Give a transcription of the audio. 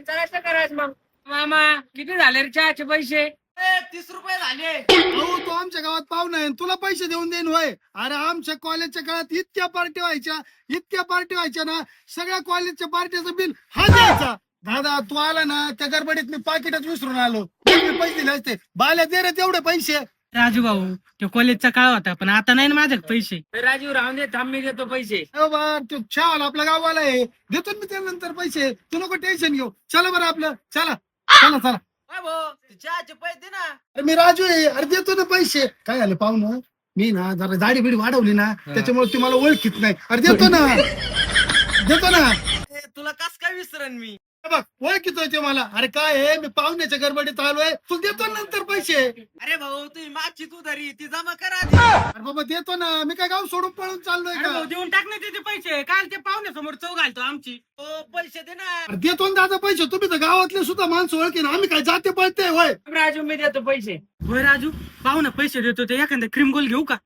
चला करायचं मग. मामा किती झाले रे चहाचे पैसे? 30 रुपये झाले. अहो तो आमच्या गावात पाहुणा आहे, तुला पैसे देऊन देईन होय? अरे आमच्या कॉलेजच्या काळात इतक्या पार्ट्या व्हायच्या ना, सगळ्या कॉलेजच्या पार्ट्याचं बिल हा द्यायचा. दादा तू आला ना त्या गडबडीत मी पाकिटच विसरून आलो. मी पैसे दिले असते. बाल्या दे रे तेवढे पैसे. राजू भाऊ तो कॉलेजचा काळ होता, पण आता नाही ना माझ्याकडे पैसे. राजीव राहून दे, थांब मी देतो पैसे. अहो बा तो चहावाला आपला गाववाला आहे, देतो मी त्यानंतर पैसे. तू नको टेन्शन घेऊ. चला बरं आपलं, चला चला चला. काय भाऊ ते चहाचे पैसे दे ना. अरे मी राजू आहे, अरे देतो ना पैसे. काय झालं पाहुणं, मी ना जरा दाढी बिडी वाढवली ना, त्याच्यामुळे तुम्हाला ओळखीत नाही. अरे देतो ना देतो ना. तुला कस काय विसरण मी. बघ ओळखीतोय ते मला. अरे काय आहे, मी पाहुण्याच्या गडबडीत आलोय, तू देतो ना नंतर पैसे. अरे भाऊ तुम्ही मागची तू धरी ती जमा करा आधी. अरे बाबा देतो ना, मी काय गाव सोडून पळून चाललोय अरे का? भाऊ देऊन टाक ना त्याचे पैसे. काल ते पाहुण्यासमोर चौ घालतो आमची. हो पैसे दे ना. अरे देतो ना दादा पैसे. तुम्ही तर गावातले सुद्धा माणसं ओळखी ना, आम्ही काय जाते पळते होय? राजू मी देतो पैसे. होय राजू, पाहुणा पैसे देतो ते एखादा क्रीम गोल घेऊ का?